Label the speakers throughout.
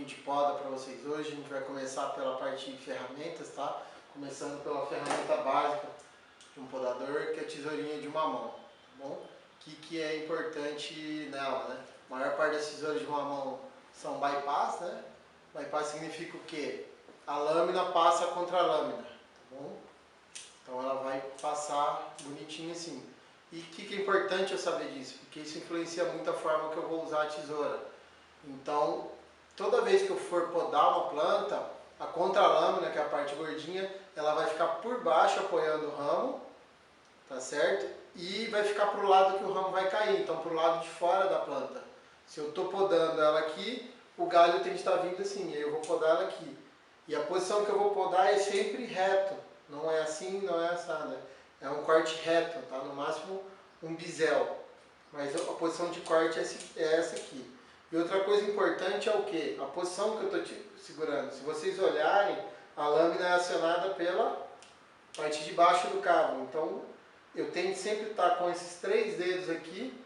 Speaker 1: de poda para vocês hoje. A gente vai começar pela parte de ferramentas, tá? Começando pela ferramenta básica de um podador, que é a tesourinha de uma mão, tá bom? O que é importante nela, né? A maior parte das tesouras de uma mão são bypass, né? Bypass significa o quê? A lâmina passa contra a lâmina, tá bom? Então ela vai passar bonitinho assim. E o que é importante eu saber disso? Porque isso influencia muito a forma que eu vou usar a tesoura. Então, toda vez que eu for podar uma planta, a contralâmina, que é a parte gordinha, ela vai ficar por baixo apoiando o ramo, tá certo? E vai ficar para o lado que o ramo vai cair, então para o lado de fora da planta. Se eu estou podando ela aqui, o galho tem que estar vindo assim, aí eu vou podar ela aqui. E a posição que eu vou podar é sempre reto, não é assim, não é assada. É um corte reto, tá? No máximo um bisel. Mas a posição de corte é essa aqui. E outra coisa importante é o que? A posição que eu estou segurando. Se vocês olharem, a lâmina é acionada pela parte de baixo do cabo. Então, eu tenho que sempre estar com esses 3 dedos aqui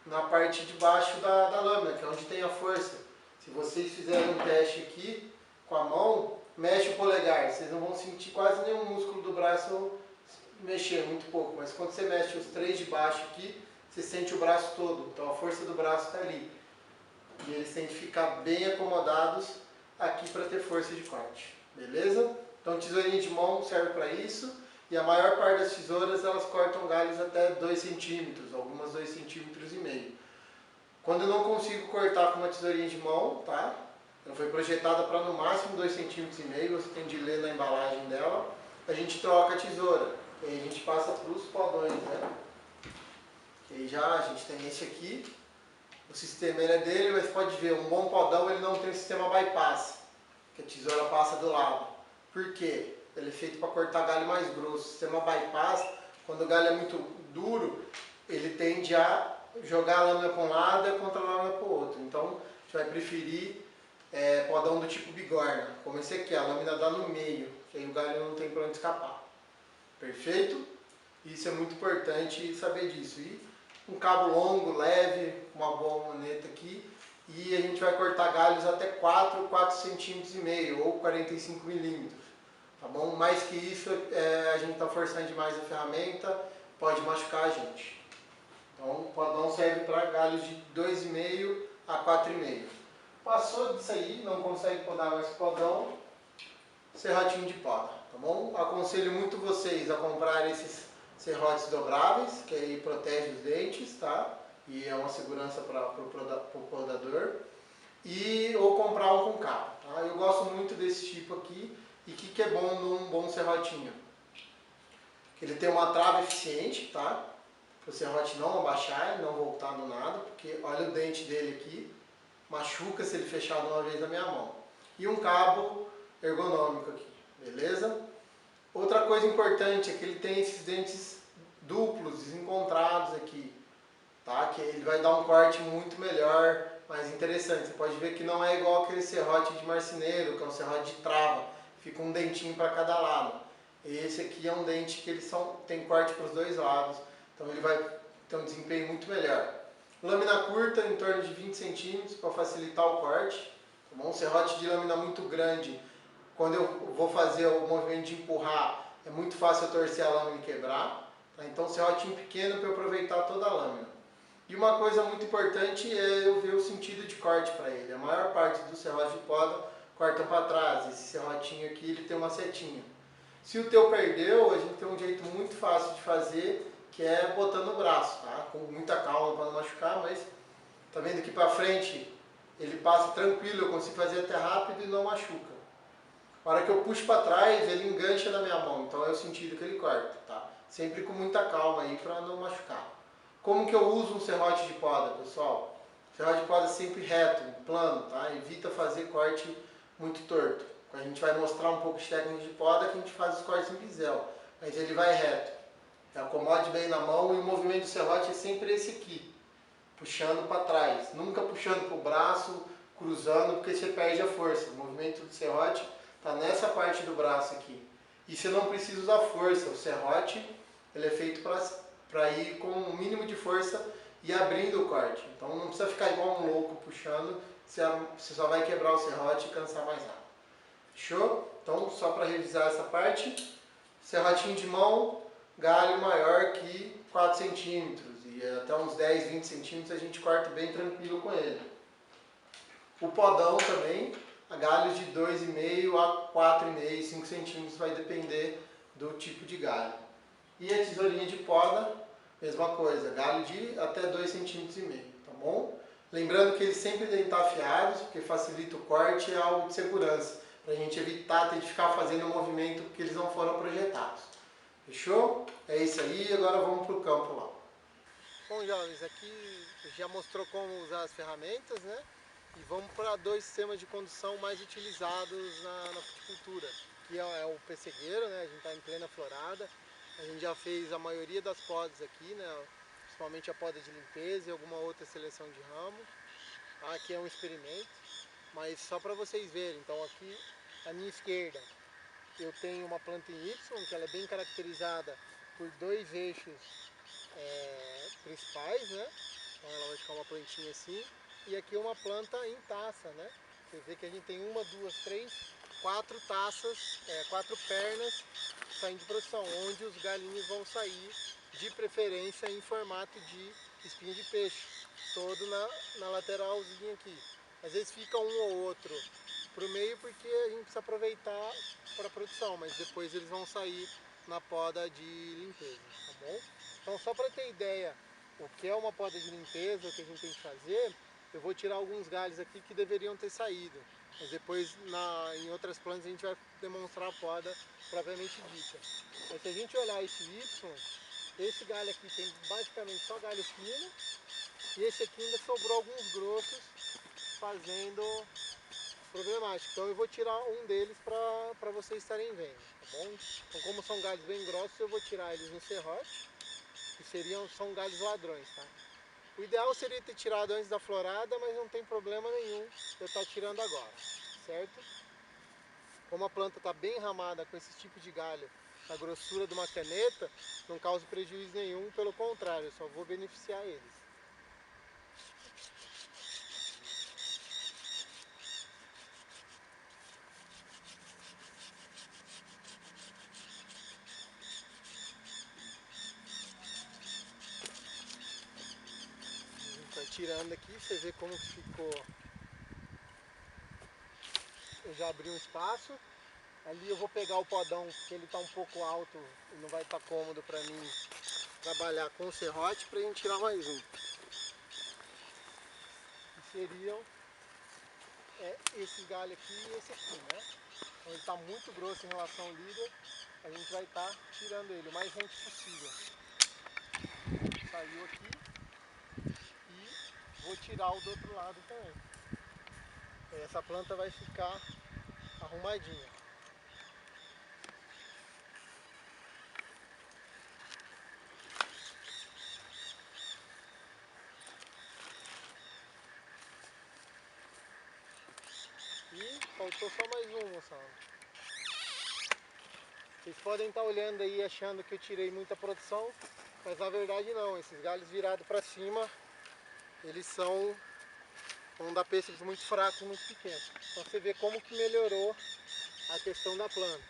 Speaker 1: na parte de baixo da lâmina, que é onde tem a força. Se vocês fizerem um teste aqui com a mão, mexe o polegar. Vocês não vão sentir quase nenhum músculo do braço mexer, muito pouco. Mas quando você mexe os 3 de baixo aqui, você sente o braço todo. Então, a força do braço está ali. E eles têm que ficar bem acomodados aqui para ter força de corte, beleza? Então tesourinha de mão serve para isso, e a maior parte das tesouras elas cortam galhos até 2 centímetros, algumas 2,5 centímetros. Quando eu não consigo cortar com uma tesourinha de mão, tá? Ela foi projetada para no máximo 2,5 centímetros, você tem de ler na embalagem dela, a gente troca a tesoura, e aí a gente passa para os podões, né? E aí já a gente tem esse aqui. O sistema ele é dele, mas pode ver, um bom podão ele não tem o sistema bypass, que a tesoura passa do lado. Por quê? Ele é feito para cortar galho mais grosso. O sistema bypass, quando o galho é muito duro, ele tende a jogar a lâmina para um lado e a contra-lâmina para o outro. Então, a gente vai preferir podão do tipo bigorna, como esse aqui, a lâmina dá no meio, que aí o galho não tem para onde escapar. Perfeito? Isso é muito importante saber disso. E um cabo longo, leve, uma boa maneta aqui, e a gente vai cortar galhos até 4,5 centímetros ou 45 milímetros, tá bom? Mais que isso, a gente está forçando demais a ferramenta, pode machucar a gente. Então o podão serve para galhos de 2,5 a 4,5. Passou disso aí, não consegue podar mais podão, serrotinho de poda, tá bom? Aconselho muito vocês a comprarem esses serrotes dobráveis, que aí protege os dentes, tá? E é uma segurança para o podador. Ou comprar um com cabo, tá? Eu gosto muito desse tipo aqui. E o que é bom num bom serrotinho? Que ele tem uma trava eficiente, tá? Para o serrote não abaixar e não voltar do nada, porque olha o dente dele aqui, machuca se ele fechar de uma vez na minha mão. E um cabo ergonômico aqui, beleza? Outra coisa importante é que ele tem esses dentes duplos, desencontrados aqui, tá? Que ele vai dar um corte muito melhor, mais interessante. Você pode ver que não é igual aquele serrote de marceneiro, que é um serrote de trava, fica um dentinho para cada lado. Esse aqui é um dente que tem corte para os 2 lados, então ele vai ter um desempenho muito melhor. Lâmina curta, em torno de 20 centímetros, para facilitar o corte. Tá bom? Um serrote de lâmina muito grande, quando eu vou fazer o movimento de empurrar, é muito fácil eu torcer a lâmina e quebrar. Tá? Então, serrotinho pequeno para eu aproveitar toda a lâmina. E uma coisa muito importante é eu ver o sentido de corte para ele. A maior parte dos serrotes de poda cortam para trás. Esse serrotinho aqui ele tem uma setinha. Se o teu perdeu, a gente tem um jeito muito fácil de fazer, que é botando o braço, tá? Com muita calma para não machucar, mas tá vendo aqui para frente, ele passa tranquilo, eu consigo fazer até rápido e não machuca. A hora que eu puxo para trás, ele engancha na minha mão, então é o sentido que ele corta, tá? Sempre com muita calma aí para não machucar. Como que eu uso um serrote de poda, pessoal? Serrote de poda sempre reto, plano, tá? Evita fazer corte muito torto. A gente vai mostrar um pouco de técnica de poda que a gente faz os cortes em bisel, mas ele vai reto. Acomode bem na mão e o movimento do serrote é sempre esse aqui, puxando para trás, nunca puxando para o braço, cruzando, porque você perde a força. O movimento do serrote está nessa parte do braço aqui. E você não precisa usar força, o serrote ele é feito para ir com o mínimo de força e abrindo o corte. Então não precisa ficar igual um louco puxando, você só vai quebrar o serrote e cansar mais rápido. Fechou? Então só para revisar essa parte, serrotinho de mão, galho maior que 4 centímetros e até uns 10, 20 centímetros a gente corta bem tranquilo com ele. O podão também, a galhos de 2,5 a 4,5, 5 centímetros, vai depender do tipo de galho. E a tesourinha de poda, mesma coisa, galho de até 2,5 centímetros, tá bom? Lembrando que eles sempre devem estar afiados, porque facilita o corte e é algo de segurança, para a gente evitar ter de ficar fazendo o movimento porque eles não foram projetados. Fechou? É isso aí, agora vamos para o campo lá. Bom, jovens, aqui já mostrou como usar as ferramentas, né? E vamos para 2 sistemas de condução mais utilizados na fruticultura, que é o pessegueiro, né? A gente está em plena florada, a gente já fez a maioria das podas aqui, né? Principalmente a poda de limpeza e alguma outra seleção de ramo. Aqui é um experimento, mas só para vocês verem. Então aqui à minha esquerda eu tenho uma planta em Y, que ela é bem caracterizada por 2 eixos principais, né? Então ela vai ficar uma plantinha assim. E aqui uma planta em taça, né? Você vê que a gente tem 1, 2, 3, 4 taças, 4 pernas saindo de produção, onde os galinhos vão sair de preferência em formato de espinha de peixe, todo na lateralzinha aqui. Às vezes fica um ou outro pro meio porque a gente precisa aproveitar para a produção, mas depois eles vão sair na poda de limpeza, tá bom? Então só para ter ideia o que é uma poda de limpeza, o que a gente tem que fazer, eu vou tirar alguns galhos aqui que deveriam ter saído, mas depois em outras plantas a gente vai demonstrar a poda propriamente dita. Mas se a gente olhar esse Y, esse galho aqui tem basicamente só galho fino, e esse aqui ainda sobrou alguns grossos, fazendo problemático. Então eu vou tirar um deles para vocês estarem vendo, tá bom? Então como são galhos bem grossos, eu vou tirar eles no serrote, que são galhos ladrões, tá? O ideal seria ter tirado antes da florada, mas não tem problema nenhum eu estar tirando agora, certo? Como a planta está bem ramada com esse tipo de galho, na grossura de uma caneta, não causa prejuízo nenhum, pelo contrário, eu só vou beneficiar eles. A gente vai tirando aqui, você vê como que ficou. Eu já abri um espaço. Ali eu vou pegar o podão, porque ele está um pouco alto e não vai estar cômodo para mim trabalhar com o serrote, para a gente tirar mais um. Que seriam esse galho aqui e esse aqui, né? Então ele está muito grosso em relação ao líder, a gente vai estar tirando ele o mais rente possível. Saiu aqui e vou tirar o do outro lado também. Essa planta vai ficar arrumadinha. E faltou só mais um, moçada. Vocês podem estar olhando aí achando que eu tirei muita produção, mas na verdade não. Esses galhos virados para cima, eles vão dar pêssegos muito fracos, muito pequenos. Então você vê como que melhorou a questão da planta.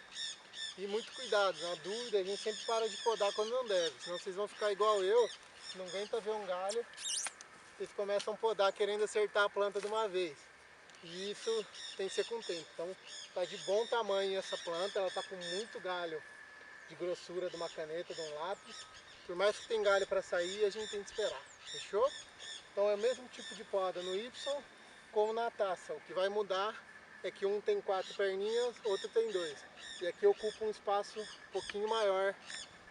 Speaker 1: E muito cuidado, na dúvida a gente sempre para de podar quando não deve, senão vocês vão ficar igual eu, não aguenta ver um galho, vocês começam a podar querendo acertar a planta de uma vez. E isso tem que ser com o tempo. Então está de bom tamanho essa planta, ela está com muito galho de grossura de uma caneta, de um lápis. Por mais que tem galho para sair, a gente tem que esperar. Fechou? Então é o mesmo tipo de poda no Y como na taça. O que vai mudar é que um tem 4 perninhas, outro tem 2. E aqui ocupa um espaço um pouquinho maior.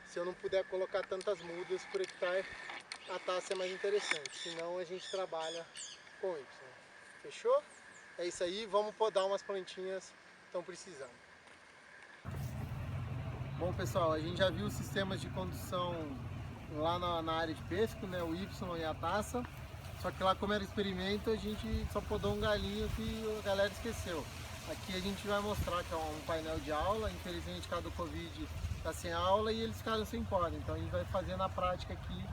Speaker 1: Se eu não puder colocar tantas mudas por hectare, a taça é mais interessante. Senão a gente trabalha com Y. Fechou? É isso aí, vamos podar umas plantinhas que estão precisando. Bom pessoal, a gente já viu os sistemas de condução lá na área de pesco, né, o Y e a taça. Só que lá como era experimento, a gente só podou um galinho que a galera esqueceu. Aqui a gente vai mostrar que é um painel de aula, infelizmente por causa do Covid está sem aula e eles ficaram sem poda. Então a gente vai fazer na prática aqui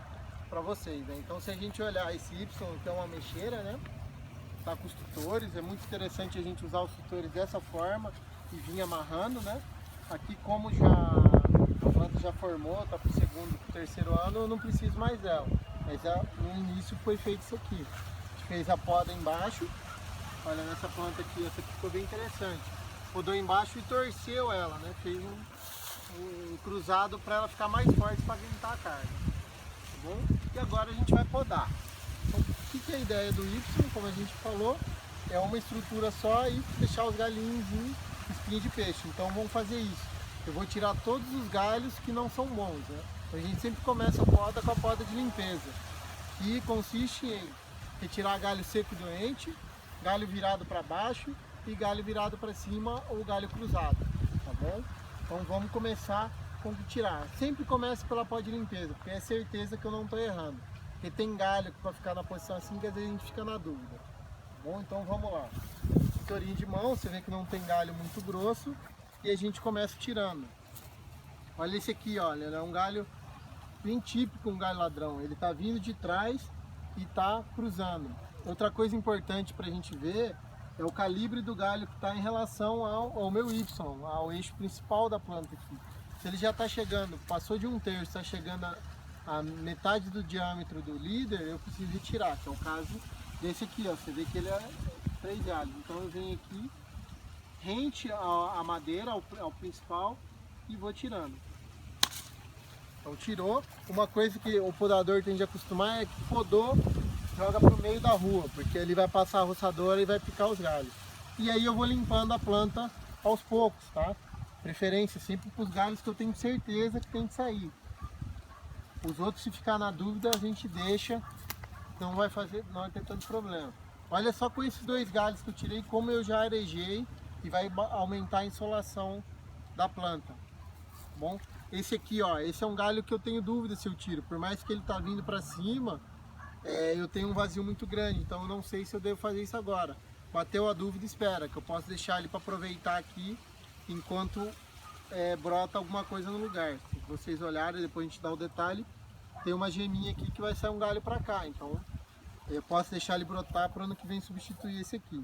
Speaker 1: para vocês, né? Então se a gente olhar esse Y, que é uma mexeira, né? Tá com os tutores, é muito interessante a gente usar os tutores dessa forma e vir amarrando, né? Aqui como a planta já formou, tá pro segundo, pro terceiro ano, eu não preciso mais dela. Mas no início foi feito isso aqui. A gente fez a poda embaixo, olha nessa planta aqui, essa aqui ficou bem interessante. Podou embaixo e torceu ela, né? Fez um cruzado para ela ficar mais forte para aguentar a carga. Tá bom? E agora a gente vai podar. Então, o que é a ideia do Y, como a gente falou, é uma estrutura só e deixar os galhinhos em espinha de peixe. Então vamos fazer isso. Eu vou tirar todos os galhos que não são bons, né? A gente sempre começa a poda com a poda de limpeza, que consiste em retirar galho seco e doente, galho virado para baixo e galho virado para cima ou galho cruzado, tá bom? Então vamos começar com que tirar. Sempre comece pela poda de limpeza, porque é certeza que eu não estou errando. Porque tem galho que para ficar na posição assim, que às vezes a gente fica na dúvida. Tá bom? Então vamos lá. Tutorinho de mão, você vê que não tem galho muito grosso e a gente começa tirando. Olha esse aqui, olha, ele é um galho bem típico, um galho ladrão. Ele está vindo de trás e está cruzando. Outra coisa importante para a gente ver é o calibre do galho que está em relação ao meu Y, ao eixo principal da planta aqui. Se ele já está chegando, passou de 1/3, está chegando a metade do diâmetro do líder, eu preciso retirar, que é o caso desse aqui, ó. Você vê que ele é 3 galhos. Então eu venho aqui, rente a madeira ao principal e vou tirando. Então tirou. Uma coisa que o podador tem de acostumar é que podou, joga para o meio da rua, porque ele vai passar a roçadora e vai picar os galhos. E aí eu vou limpando a planta aos poucos, tá? Preferência sempre para os galhos que eu tenho certeza que tem que sair. Os outros, se ficar na dúvida, a gente deixa, não vai ter tanto problema. Olha só com esses 2 galhos que eu tirei, como eu já arejei e vai aumentar a insolação da planta. Bom, esse aqui, ó, esse é um galho que eu tenho dúvida se eu tiro, por mais que ele tá vindo para cima, eu tenho um vazio muito grande, então eu não sei se eu devo fazer isso agora. Bateu a dúvida, espera, que eu posso deixar ele para aproveitar aqui enquanto brota alguma coisa no lugar. Se vocês olharem, depois a gente dá o detalhe, tem uma geminha aqui que vai sair um galho para cá, então eu posso deixar ele brotar para o ano que vem substituir esse aqui.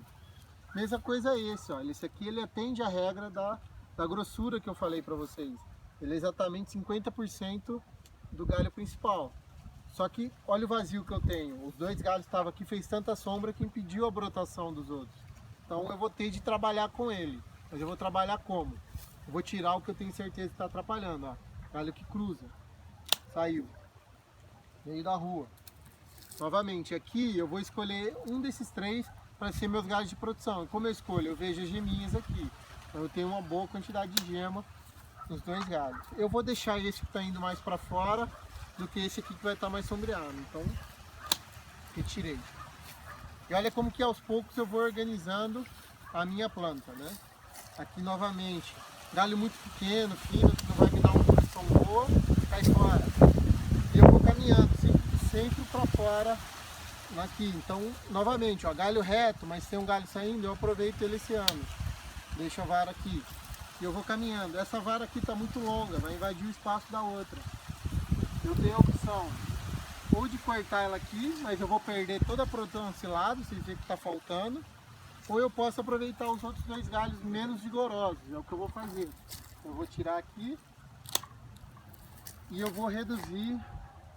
Speaker 1: Mesma coisa é esse, ó, esse aqui ele atende a regra da grossura que eu falei para vocês. Ele é exatamente 50% do galho principal. Só que olha o vazio que eu tenho. Os 2 galhos estavam aqui, fez tanta sombra que impediu a brotação dos outros. Então eu vou ter de trabalhar com ele. Mas eu vou trabalhar como? Eu vou tirar o que eu tenho certeza que está atrapalhando. Ó. Galho que cruza. Saiu. Meio da rua. Novamente, aqui eu vou escolher um desses 3 para ser meus galhos de produção. E como eu escolho? Eu vejo as geminhas aqui. Então eu tenho uma boa quantidade de gema nos 2 galhos. Eu vou deixar esse que está indo mais para fora do que esse aqui que vai estar mais sombreado. Então, retirei. E olha como que aos poucos eu vou organizando a minha planta, né? Aqui novamente, galho muito pequeno, fino, que não vai me dar uma posição boa, cai fora. E eu vou caminhando, sempre para fora aqui. Então, novamente, ó, galho reto, mas tem um galho saindo, eu aproveito ele esse ano. Deixo a vara aqui. E eu vou caminhando. Essa vara aqui está muito longa, vai invadir o espaço da outra. Eu tenho a opção ou de cortar ela aqui, mas eu vou perder toda a produção desse lado, vocês veem que está faltando. Ou eu posso aproveitar os outros 2 galhos menos vigorosos, é o que eu vou fazer. Eu vou tirar aqui e eu vou reduzir,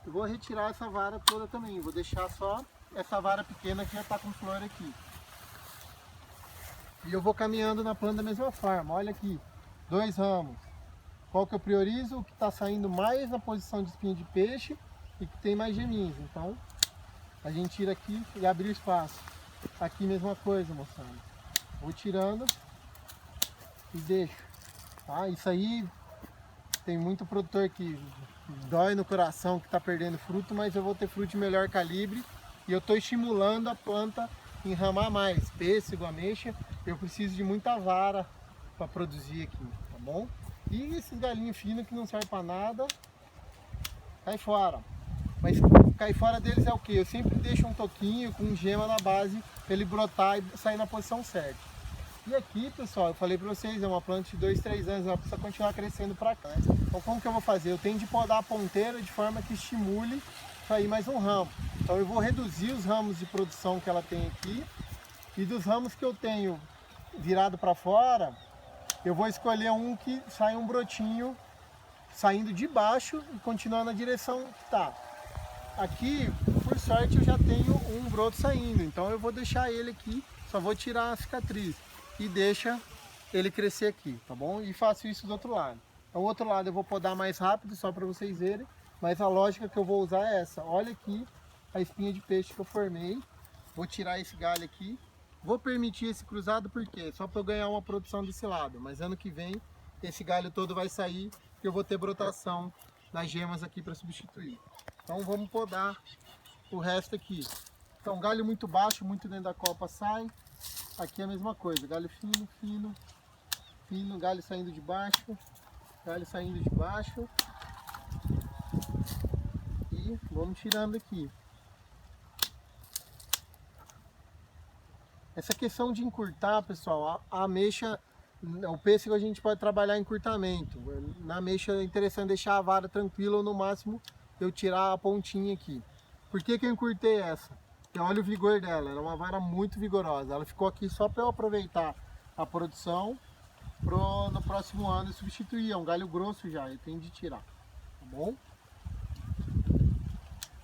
Speaker 1: eu vou retirar essa vara toda também. Vou deixar só essa vara pequena que já está com flor aqui. E eu vou caminhando na planta da mesma forma, olha aqui, 2 ramos. Qual que eu priorizo? O que está saindo mais na posição de espinha de peixe e que tem mais geminhas. Então, a gente tira aqui e abre o espaço. Aqui mesma coisa, moçada. Vou tirando e deixo. Tá? Isso aí, tem muito produtor que dói no coração que está perdendo fruto, mas eu vou ter fruto de melhor calibre e eu estou estimulando a planta a enramar mais. Pêssego, ameixa, eu preciso de muita vara para produzir aqui, tá bom? E esses galinhos finos que não servem para nada, cai fora. Mas cair fora deles é o que? Eu sempre deixo um toquinho com gema na base para ele brotar e sair na posição certa. E aqui, pessoal, eu falei para vocês, é uma planta de 2, 3 anos, ela precisa continuar crescendo para cá. Então como que eu vou fazer? Eu tenho de podar a ponteira de forma que estimule sair mais um ramo. Então eu vou reduzir os ramos de produção que ela tem aqui, e dos ramos que eu tenho virado para fora, eu vou escolher um que sai um brotinho saindo de baixo e continuando na direção que tá. Aqui, por sorte, eu já tenho um broto saindo, então eu vou deixar ele aqui, só vou tirar a cicatriz e deixa ele crescer aqui, tá bom? E faço isso do outro lado. Então, o outro lado eu vou podar mais rápido, só para vocês verem, mas a lógica que eu vou usar é essa. Olha aqui a espinha de peixe que eu formei, vou tirar esse galho aqui, vou permitir esse cruzado porque só para eu ganhar uma produção desse lado, mas ano que vem esse galho todo vai sair e eu vou ter brotação nas gemas aqui para substituir. Então vamos podar o resto aqui. Então galho muito baixo, muito dentro da copa sai. Aqui é a mesma coisa, galho fino, fino, fino, galho saindo de baixo, galho saindo de baixo. E vamos tirando aqui. Essa questão de encurtar, pessoal, a ameixa, o pêssego a gente pode trabalhar em encurtamento. Na ameixa é interessante deixar a vara tranquila ou no máximo eu tirar a pontinha aqui. Por que que eu encurtei essa? Porque olha o vigor dela, ela é uma vara muito vigorosa. Ela ficou aqui só para eu aproveitar a produção no próximo ano e substituir. É um galho grosso já, eu tenho de tirar, tá bom?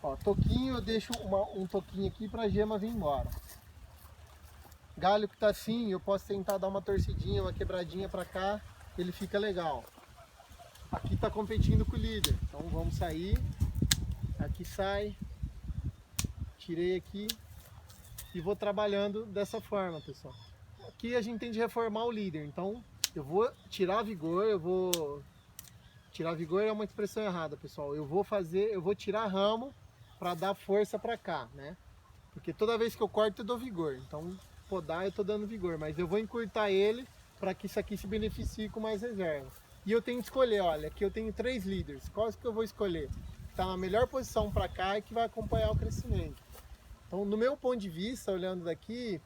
Speaker 1: Ó, toquinho, eu deixo um toquinho aqui para a gema vir embora. Galho que tá assim, eu posso tentar dar uma torcidinha, uma quebradinha para cá, ele fica legal. Aqui tá competindo com o líder, então vamos sair. Aqui sai, tirei aqui e vou trabalhando dessa forma, pessoal. Aqui a gente tem de reformar o líder, então eu vou tirar vigor, tirar vigor é uma expressão errada, pessoal. Eu vou tirar ramo para dar força para cá, né? Porque toda vez que eu corto eu dou vigor, então podar eu tô dando vigor, mas eu vou encurtar ele para que isso aqui se beneficie com mais reserva. E eu tenho que escolher, olha, aqui eu tenho 3 líderes, quais que eu vou escolher? Está na melhor posição para cá e que vai acompanhar o crescimento. Então, no meu ponto de vista, olhando daqui,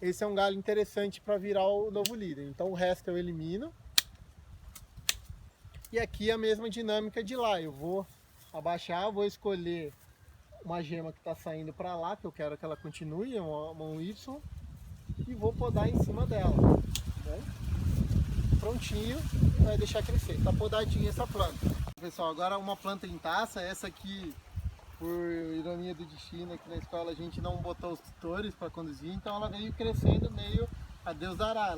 Speaker 1: esse é um galho interessante para virar o novo líder. Então o resto eu elimino. E aqui a mesma dinâmica de lá, eu vou abaixar, vou escolher uma gema que está saindo para lá, que eu quero que ela continue, uma Y, e vou podar em cima dela. Né? Prontinho, vai deixar crescer. Está podadinha essa planta. Pessoal, agora uma planta em taça, essa aqui, por ironia do destino, aqui na escola a gente não botou os tutores para conduzir, então ela veio crescendo meio a Deus dará.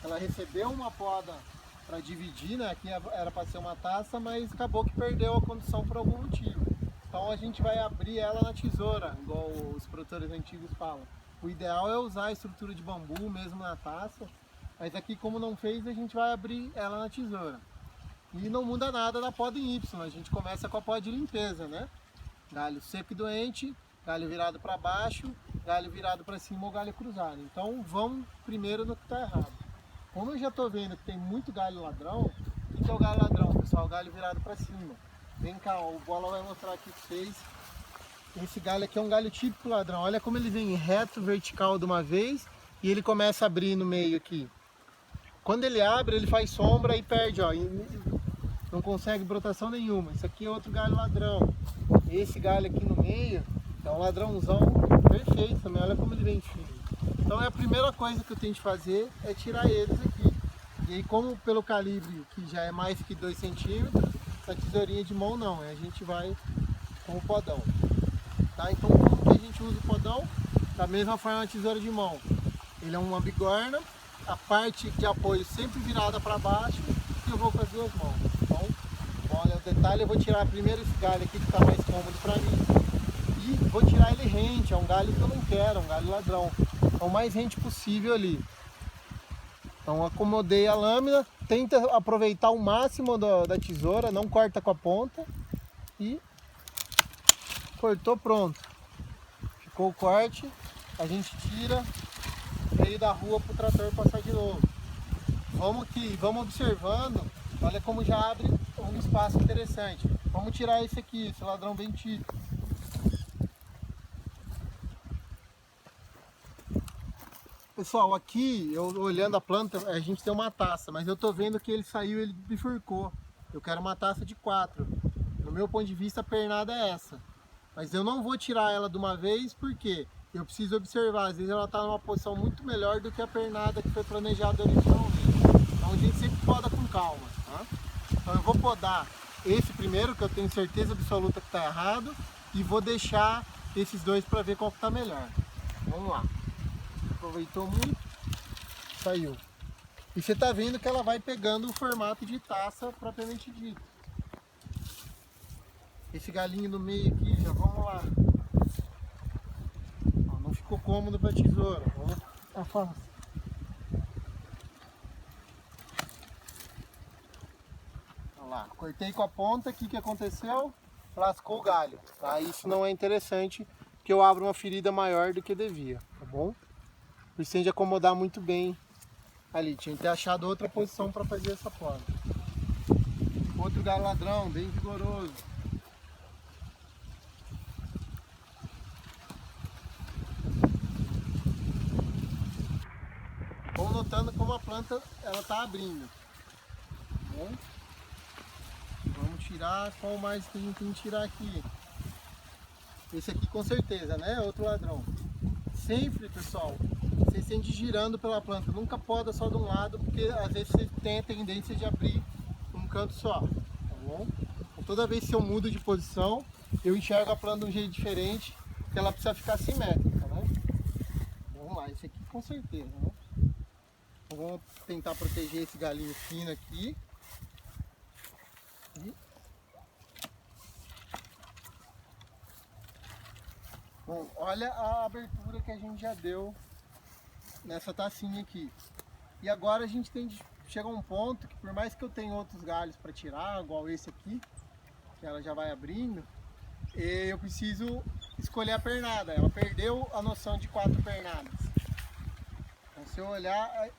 Speaker 1: Ela recebeu uma poda para dividir, né? Aqui era para ser uma taça, mas acabou que perdeu a condução por algum motivo. Então a gente vai abrir ela na tesoura, igual os produtores antigos falam. O ideal é usar a estrutura de bambu mesmo na taça, mas aqui como não fez, a gente vai abrir ela na tesoura. E não muda nada da poda em Y, a gente começa com a poda de limpeza, né? Galho seco e doente, galho virado para baixo, galho virado para cima ou galho cruzado. Então vamos primeiro no que está errado. Como eu já estou vendo que tem muito galho ladrão, o que é o galho ladrão, pessoal? O galho virado para cima. Vem cá, ó, o Bola vai mostrar aqui para vocês. Esse galho aqui é um galho típico ladrão. Olha como ele vem reto, vertical de uma vez e ele começa a abrir no meio aqui. Quando ele abre, ele faz sombra e perde, ó. Não consegue brotação nenhuma. Isso aqui é outro galho ladrão. Esse galho aqui no meio é um ladrãozão perfeito também. Olha como ele vem firme. Então a primeira coisa que eu tenho de fazer é tirar eles aqui. E aí, como pelo calibre que já é mais que 2 centímetros, essa tesourinha de mão não. A gente vai com o podão. Tá? Então como que a gente usa o podão? Da mesma forma a tesoura de mão. Ele é uma bigorna. A parte de apoio sempre virada para baixo e eu vou com as duas mãos. Então, olha o detalhe, eu vou tirar primeiro esse galho aqui que está mais cômodo para mim e vou tirar ele rente, é um galho que eu não quero, é um galho ladrão. É o mais rente possível ali. Então acomodei a lâmina, tenta aproveitar o máximo da tesoura, não corta com a ponta e cortou, pronto. Ficou o corte, a gente tira meio da rua para o trator passar de novo. Vamos observando, olha como já abre um espaço interessante. Vamos tirar esse aqui, esse ladrão bem típico. Pessoal, aqui, eu olhando a planta, a gente tem uma taça, mas eu tô vendo que ele saiu, ele bifurcou. Eu quero uma taça de 4. No meu ponto de vista, a pernada é essa. Mas eu não vou tirar ela de uma vez, porque eu preciso observar, às vezes ela está numa posição muito melhor do que a pernada que foi planejada originalmente. Então a gente sempre poda com calma, tá? Então eu vou podar esse primeiro, que eu tenho certeza absoluta que está errado, e vou deixar esses dois para ver qual que está melhor. Vamos lá. Aproveitou muito, saiu. E você está vendo que ela vai pegando o formato de taça propriamente dito. Esse galinho no meio aqui, já vamos lá. Ó, não ficou cômodo para tesoura. Vamos afastar. Olha lá, cortei com a ponta, o que aconteceu? Lascou o galho. Tá? Isso não é interessante, porque eu abro uma ferida maior do que devia, tá bom? Precisa de acomodar muito bem ali. Tinha que ter achado outra posição para fazer essa poda. Outro galho ladrão, bem vigoroso. Vão notando como a planta ela está abrindo. Tá bom? Vamos tirar. Qual mais que a gente tem que tirar aqui? Esse aqui com certeza, né? Outro ladrão. Sempre, pessoal, você sente girando pela planta. Nunca poda só de um lado, porque às vezes você tem a tendência de abrir um canto só. Tá bom? Então, toda vez que eu mudo de posição, eu enxergo a planta de um jeito diferente, porque ela precisa ficar simétrica, né? Vamos lá, esse aqui com certeza, né? Então, vamos tentar proteger esse galinho fino aqui. Bom, olha a abertura que a gente já deu nessa tacinha aqui. E agora a gente tem de chegar a um ponto que, por mais que eu tenha outros galhos para tirar, igual esse aqui, que ela já vai abrindo, eu preciso escolher a pernada. Ela perdeu a noção de 4 pernadas. Então, se eu olhar,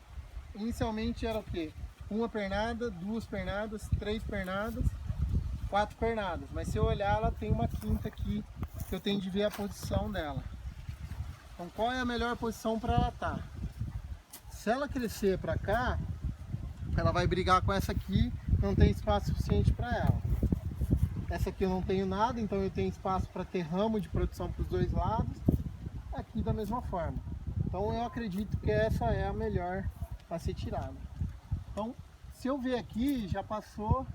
Speaker 1: inicialmente era o quê? 1 pernada, 2 pernadas, 3 pernadas, 4 pernadas. Mas se eu olhar, ela tem uma quinta aqui, que eu tenho de ver a posição dela. Então, qual é a melhor posição para ela estar? Se ela crescer para cá, ela vai brigar com essa aqui, não tem espaço suficiente para ela. Essa aqui eu não tenho nada, então eu tenho espaço para ter ramo de produção para os dois lados. Aqui da mesma forma. Então eu acredito que essa é a melhor a ser tirada. Então, se eu ver aqui, já passou,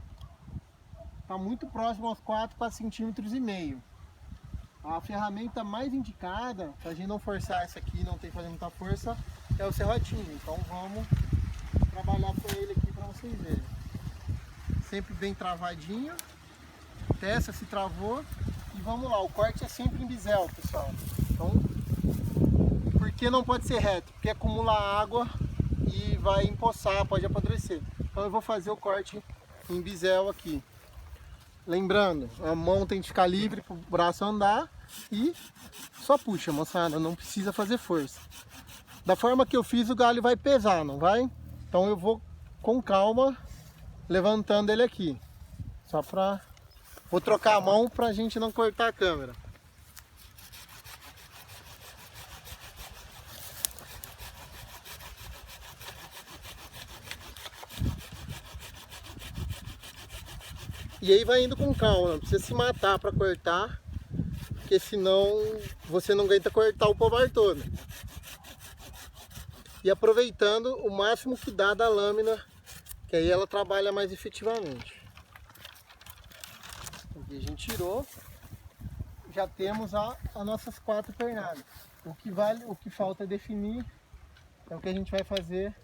Speaker 1: está muito próximo aos 4 centímetros e meio. A ferramenta mais indicada, para a gente não forçar essa aqui, não ter que fazer muita força, é o serrotinho. Então vamos trabalhar com ele aqui para vocês verem. Sempre bem travadinho. Testa se travou. E vamos lá, o corte é sempre em bisel, pessoal. Então, por que não pode ser reto? Porque acumula água e vai empoçar, pode apodrecer. Então eu vou fazer o corte em bisel aqui. Lembrando, a mão tem que ficar livre para o braço andar e só puxa, moçada, não precisa fazer força. Da forma que eu fiz, o galho vai pesar, não vai? Então eu vou com calma levantando ele aqui. Só para... Vou trocar a mão para a gente não cortar a câmera. E aí vai indo com calma, não precisa se matar para cortar, porque senão você não aguenta cortar o pomar todo. E aproveitando o máximo que dá da lâmina, que aí ela trabalha mais efetivamente. Aqui a gente tirou, já temos as nossas 4 pernadas. O que falta definir é o que a gente vai fazer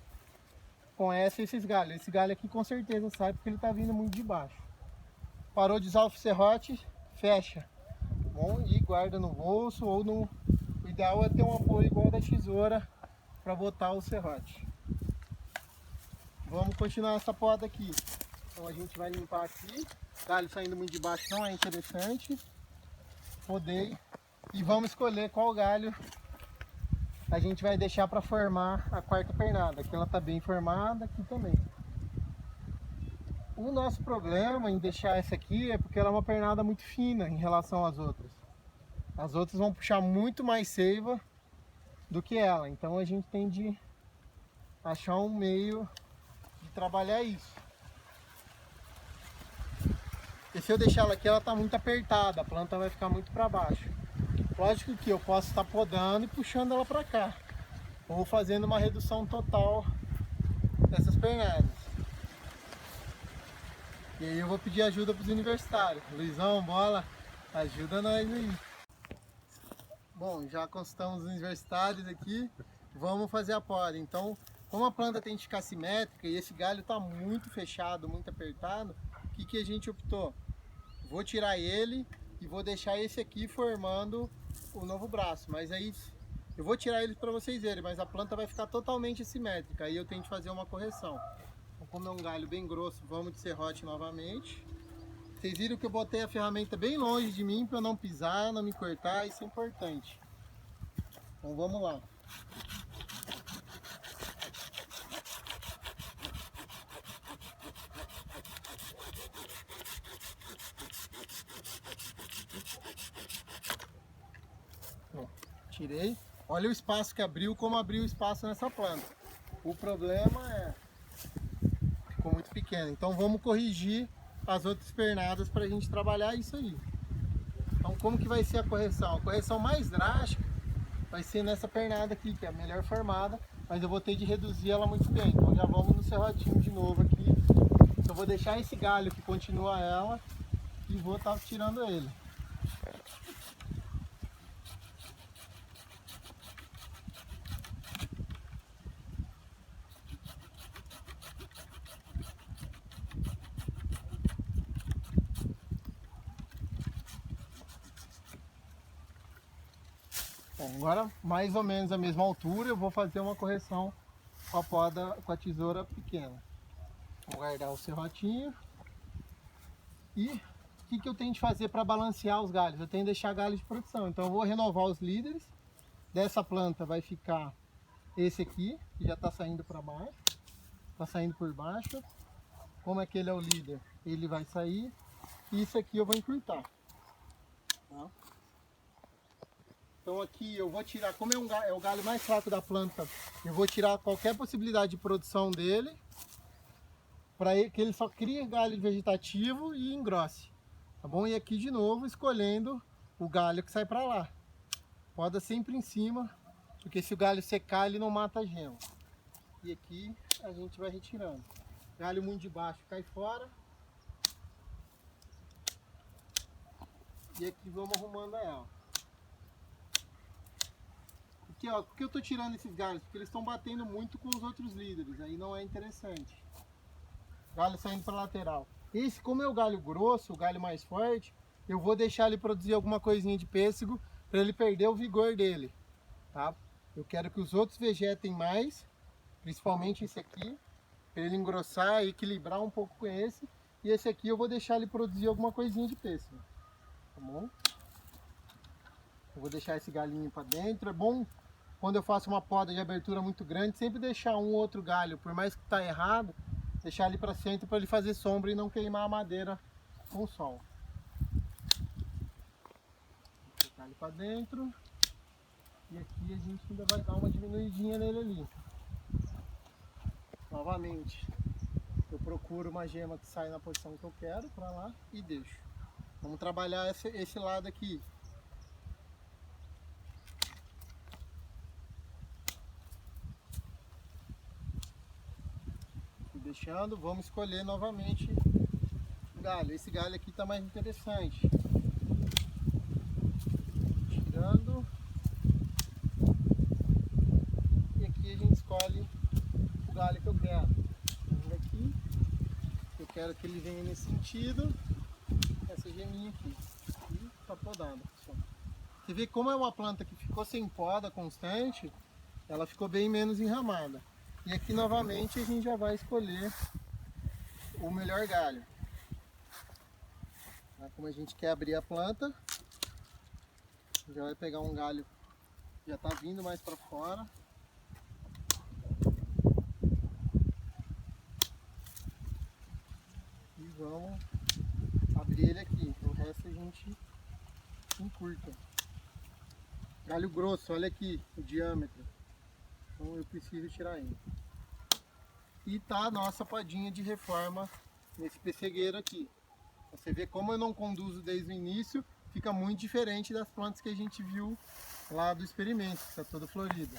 Speaker 1: com essa e esses galhos. Esse galho aqui com certeza sai porque ele está vindo muito de baixo. Parou de usar o serrote, fecha. Bom, e guarda no bolso ou no... O ideal é ter um apoio igual da tesoura para botar o serrote. Vamos continuar essa poda aqui. Então a gente vai limpar aqui. Galho saindo muito de baixo não é interessante. Podei. E vamos escolher qual galho a gente vai deixar para formar a 4ª pernada. Aqui ela está bem formada, aqui também. O nosso problema em deixar essa aqui é porque ela é uma pernada muito fina em relação às outras. As outras vão puxar muito mais seiva do que ela. Então a gente tem de achar um meio de trabalhar isso. Porque se eu deixar ela aqui, ela está muito apertada, a planta vai ficar muito para baixo. Lógico que eu posso estar podando e puxando ela para cá, ou fazendo uma redução total dessas pernadas. E aí eu vou pedir ajuda para os universitários. Luizão, bola, ajuda nós aí. Bom, já consultamos os universitários aqui, vamos fazer a poda. Então, como a planta tem que ficar simétrica e esse galho está muito fechado, muito apertado, o que a gente optou? Vou tirar ele e vou deixar esse aqui formando o novo braço. Mas aí, eu vou tirar ele para vocês verem, mas a planta vai ficar totalmente simétrica. Aí eu tenho que fazer uma correção. Então, como é um galho bem grosso, vamos de serrote novamente. Vocês viram que eu botei a ferramenta bem longe de mim para eu não pisar, não me cortar, isso é importante. Então vamos lá. Bom, tirei. Olha o espaço que abriu, como abriu o espaço nessa planta. O problema é... ficou muito pequeno. Então vamos corrigir as outras pernadas para a gente trabalhar isso aí. Então como que vai ser a correção? A correção mais drástica vai ser nessa pernada aqui, que é a melhor formada, mas eu vou ter de reduzir ela muito bem. Então já vamos no serrotinho de novo aqui. Eu vou deixar esse galho que continua ela e vou estar tirando ele. Bom, agora mais ou menos a mesma altura eu vou fazer uma correção com a poda, com a tesoura pequena. Vou guardar o serrotinho. E o que eu tenho de fazer para balancear os galhos? Eu tenho de deixar galhos de produção. Então eu vou renovar os líderes. Dessa planta vai ficar esse aqui, que já está saindo para baixo. Está saindo por baixo. Como aquele é o líder, ele vai sair. E isso aqui eu vou encurtar. Tá? Então aqui eu vou tirar, como é o galho mais fraco da planta, eu vou tirar qualquer possibilidade de produção dele, para que ele só crie galho vegetativo e engrosse, tá bom? E aqui de novo escolhendo o galho que sai para lá. Poda sempre em cima, porque se o galho secar ele não mata a gema. E aqui a gente vai retirando. Galho muito de baixo cai fora. E aqui vamos arrumando ela. Aqui, ó, por que eu estou tirando esses galhos? Porque eles estão batendo muito com os outros líderes, aí não é interessante. Galho saindo para a lateral. Esse, como é o galho grosso, o galho mais forte, eu vou deixar ele produzir alguma coisinha de pêssego para ele perder o vigor dele, tá? Eu quero que os outros vegetem mais, principalmente esse aqui, para ele engrossar e equilibrar um pouco com esse. E esse aqui eu vou deixar ele produzir alguma coisinha de pêssego, tá bom? Eu vou deixar esse galinho para dentro. É bom, quando eu faço uma poda de abertura muito grande, sempre deixar um ou outro galho, por mais que tá errado, deixar ele para centro para ele fazer sombra e não queimar a madeira com o sol. Vou colocar ele para dentro. E aqui a gente ainda vai dar uma diminuidinha nele ali. Novamente, eu procuro uma gema que sai na posição que eu quero para lá e deixo. Vamos trabalhar esse lado aqui. Deixando, vamos escolher novamente o galho. Esse galho aqui está mais interessante. Tirando. E aqui a gente escolhe o galho que eu quero. Vindo aqui, eu quero que ele venha nesse sentido. Essa geminha aqui. E está podada, pessoal. Você vê como é uma planta que ficou sem poda constante, ela ficou bem menos enramada. E aqui novamente a gente já vai escolher o melhor galho. Como a gente quer abrir a planta, já vai pegar um galho que já está vindo mais para fora. E vamos abrir ele aqui. O resto a gente encurta. Galho grosso, olha aqui o diâmetro. Então eu preciso tirar ele. E tá a nossa podinha de reforma nesse pessegueiro aqui. Você vê como eu não conduzo desde o início, fica muito diferente das plantas que a gente viu lá do experimento, que está toda florida.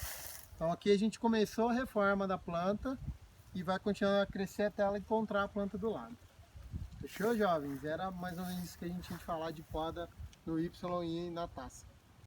Speaker 1: Então aqui a gente começou a reforma da planta e vai continuar a crescer até ela encontrar a planta do lado. Fechou, jovens? Era mais ou menos isso que a gente tinha que falar de poda no YI na taça.